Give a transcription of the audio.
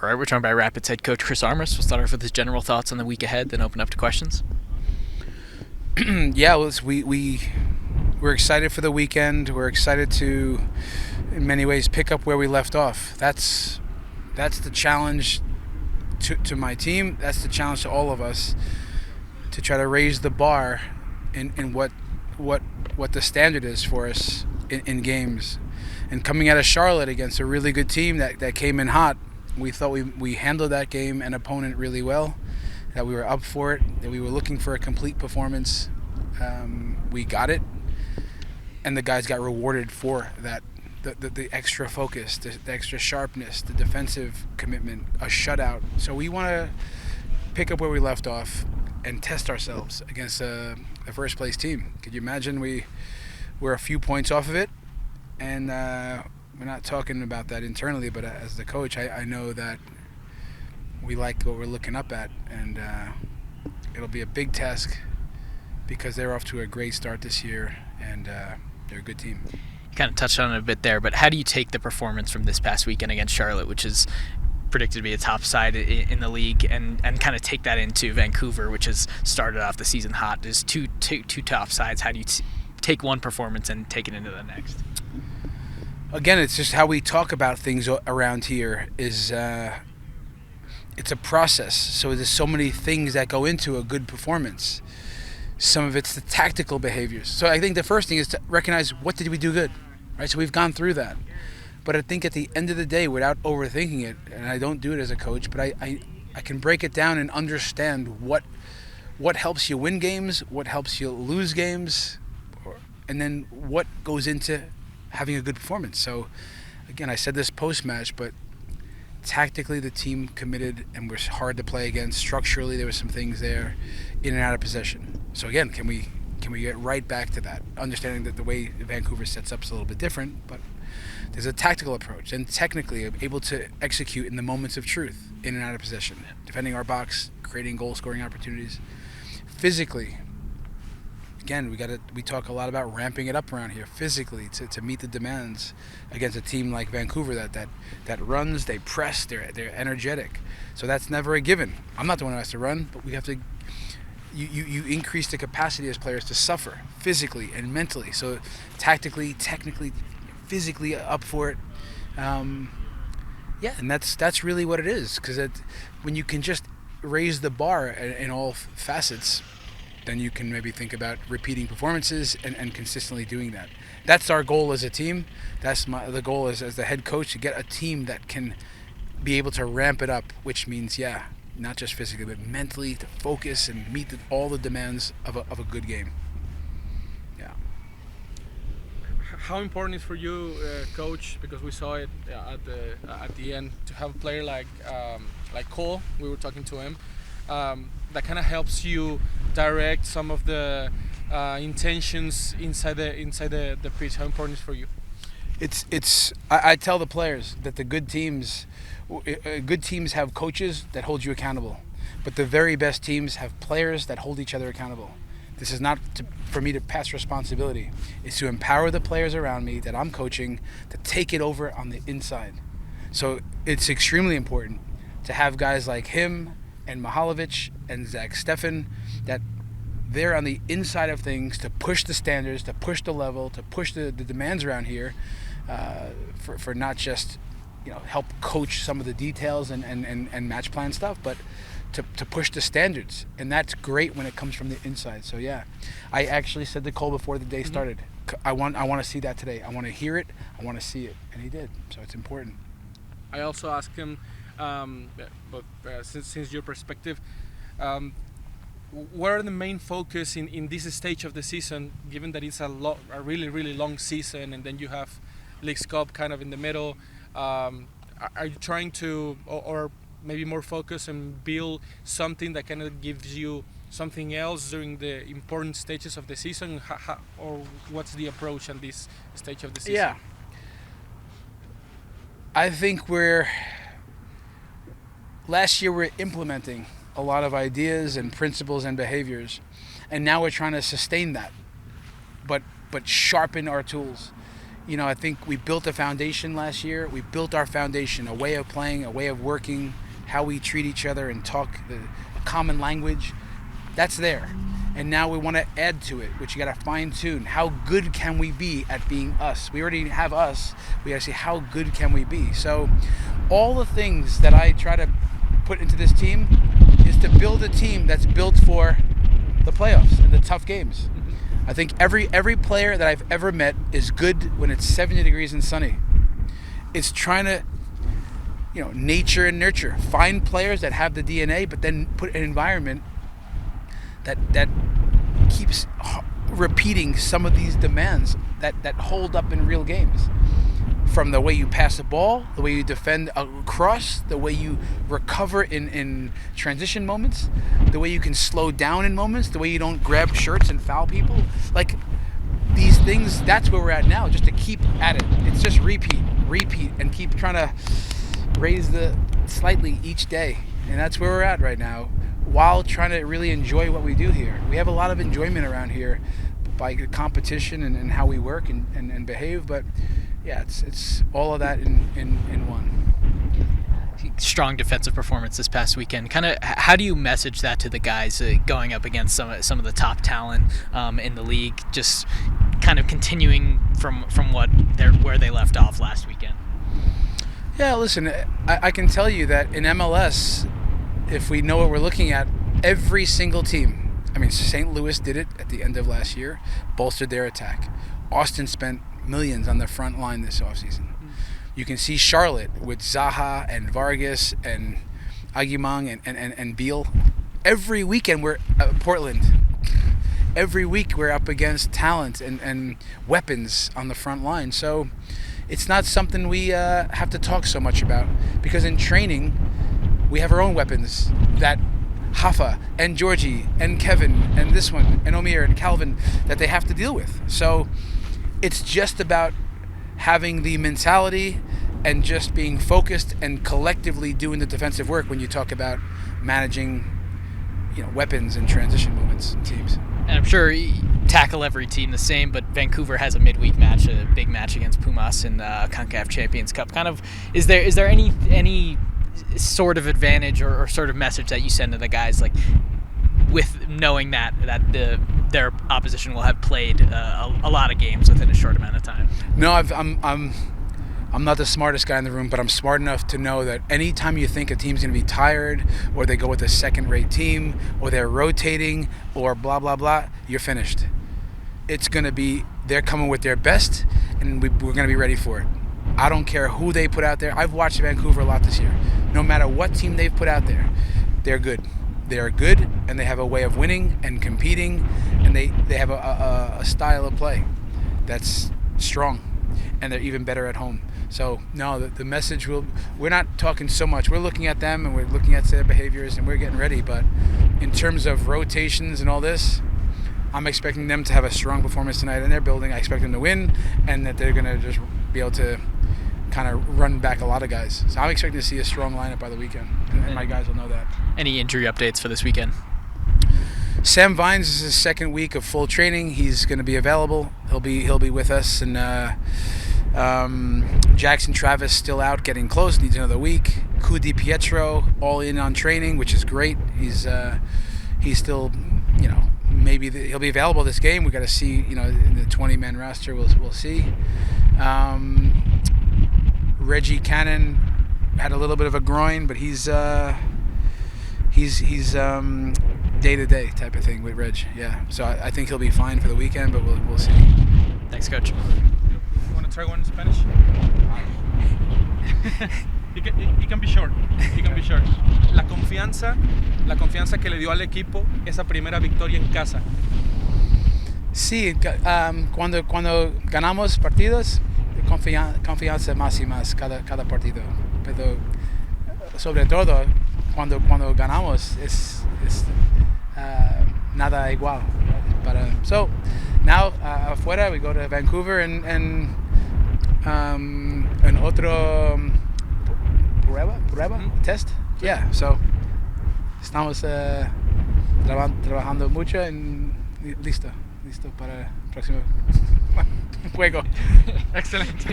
All right, we're joined by Rapids head coach Chris Armas. We'll start off with his general thoughts on the week ahead, then open up to questions. Yeah, we're excited for the weekend. We're excited to, in many ways, pick up where we left off. That's the challenge to my team. That's the challenge to all of us, to try to raise the bar in what the standard is for us in games. And coming out of Charlotte against a really good team that came in hot, we thought we handled that game and opponent really well, that we were up for it, that we were looking for a complete performance. We got it, and the guys got rewarded for that. The extra focus, the extra sharpness, the defensive commitment, a shutout. So we want to pick up where we left off and test ourselves against a first place team. Could you imagine we're a few points off of it? And we're not talking about that internally, but as the coach, I know that we like what we're looking up at, and it'll be a big task because they're off to a great start this year, and they're a good team. You kind of touched on it a bit there, but how do you take the performance from this past weekend against Charlotte, which is predicted to be a top side in the league, and kind of take that into Vancouver, which has started off the season hot? There's two top sides. How do you take one performance and take it into the next? Again, it's just how we talk about things around here. It's a process. So there's so many things that go into a good performance. Some of it's the tactical behaviors. So I think the first thing is to recognize, what did we do good, right? So we've gone through that. But I think at the end of the day, without overthinking it, and I don't do it as a coach, but I can break it down and understand what helps you win games, what helps you lose games, and then what goes into having a good performance. So again, I said this post-match, but tactically the team committed and was hard to play against. Structurally, there were some things there, in and out of possession. So again, can we get right back to that? Understanding that the way Vancouver sets up is a little bit different, but there's a tactical approach, and technically able to execute in the moments of truth, in and out of possession, defending our box, creating goal-scoring opportunities. Physically, again, we talk a lot about ramping it up around here physically to meet the demands against a team like Vancouver that runs, they press, they're energetic. So that's never a given. I'm not the one who has to run, but we have to. You increase the capacity as players to suffer physically and mentally. So tactically, technically, physically up for it. And that's really what it is. Because when you can just raise the bar in all facets, then you can maybe think about repeating performances and consistently doing that. That's our goal as a team. That's the goal as the head coach, to get a team that can be able to ramp it up, which means, not just physically, but mentally, to focus and meet all the demands of a good game. Yeah. How important is for you, coach, because we saw it at the end, to have a player like Cole? We were talking to him. That kind of helps you direct some of the intentions inside the pitch. How important is for you? I tell the players that the good teams have coaches that hold you accountable, but the very best teams have players that hold each other accountable. This is not for me to pass responsibility. It's to empower the players around me that I'm coaching to take it over on the inside. So it's extremely important to have guys like him and Mihalovic and Zach Steffen, that they're on the inside of things to push the standards, to push the level, to push the demands around here, for not just help coach some of the details and match plan stuff, but to push the standards. And that's great when it comes from the inside. So I actually said to Cole before the day started, I want to see that today. I want to hear it, I want to see it, and he did. So it's important. I also asked him, since your perspective, what are the main focus in this stage of the season, given that it's a really, really long season, and then you have Leagues Cup kind of in the middle? Are you trying to, or maybe more focus and build something that kind of gives you something else during the important stages of the season? Or what's the approach on this stage of the season? Yeah. I think last year we're implementing a lot of ideas and principles and behaviors, and now we're trying to sustain that, but sharpen our tools. I think we built a foundation last year. We built our foundation, a way of playing, a way of working, how we treat each other and talk, a common language. That's there. And now we want to add to it, which you got to fine tune. How good can we be at being us? We already have us. We got to see how good can we be. So all the things that I try to put into this team is to build a team that's built for the playoffs and the tough games. I think every player that I've ever met is good when it's 70 degrees and sunny. It's trying to, nature and nurture. Find players that have the DNA, but then put an environment that keeps repeating some of these demands that hold up in real games. From the way you pass the ball, the way you defend a cross, the way you recover in transition moments, the way you can slow down in moments, the way you don't grab shirts and foul people. Like, these things, that's where we're at now, just to keep at it. It's just repeat, and keep trying to raise the slightly each day. And that's where we're at right now, while trying to really enjoy what we do here. We have a lot of enjoyment around here by competition and how we work and behave, but yeah, it's all of that in one. Strong defensive performance this past weekend. Kind of, how do you message that to the guys going up against some of the top talent in the league? Just kind of continuing from where they left off last weekend. Yeah, listen, I can tell you that in MLS, if we know what we're looking at, every single team. I mean, St. Louis did it at the end of last year, bolstered their attack. Austin spent millions on the front line this offseason. You can see Charlotte with Zaha and Vargas and Aguimang and Beal. Every weekend we're Portland. Every week we're up against talent and weapons on the front line. So it's not something we have to talk so much about, because in training we have our own weapons that Hafa and Georgie and Kevin and this one and Omir and Calvin that they have to deal with. So it's just about having the mentality and just being focused and collectively doing the defensive work when you talk about managing, weapons and transition moments in teams. And I'm sure you tackle every team the same, but Vancouver has a midweek match, a big match against Pumas in the CONCACAF Champions Cup. Kind of, is there any sort of advantage or sort of message that you send to the guys, like, with knowing that their opposition will have played a lot of games within a short amount of time? No, I'm not the smartest guy in the room, but I'm smart enough to know that anytime you think a team's going to be tired, or they go with a second-rate team, or they're rotating, or blah, blah, blah, you're finished. It's going to be, they're coming with their best, and we're going to be ready for it. I don't care who they put out there. I've watched Vancouver a lot this year. No matter what team they've put out there, they're good. They are good, and they have a way of winning and competing, and they have a style of play that's strong, and they're even better at home. So, no, the message we're not talking so much. We're looking at them, and we're looking at their behaviors, and we're getting ready. But in terms of rotations and all this, I'm expecting them to have a strong performance tonight in their building. I expect them to win, and that they're going to just be able to kind of run back a lot of guys. So I'm expecting to see a strong lineup by the weekend, and my guys will know that. Any injury updates for this weekend? Sam Vines is his second week of full training. He's going to be available. He'll be with us, and Jackson Travis still out, getting close, needs another week. Ku Di Pietro all in on training, which is great. He's still, maybe he'll be available this game. We got to see, in the 20-man roster. We'll see. Reggie Cannon had a little bit of a groin, but he's day-to-day type of thing with Reg. Yeah, so I think he'll be fine for the weekend, but we'll see. Thanks, Coach. You want to try one in Spanish? He can be short. He can be short. La confianza que le dio al equipo esa primera victoria en casa. Sí, cuando ganamos partidos, confianza más y más cada partido. Pero sobre todo cuando ganamos es nada igual. So now afuera we go to Vancouver and otro prueba test. Yeah, so estamos trabajando mucho y listo para el próximo. Fuego. Excellent.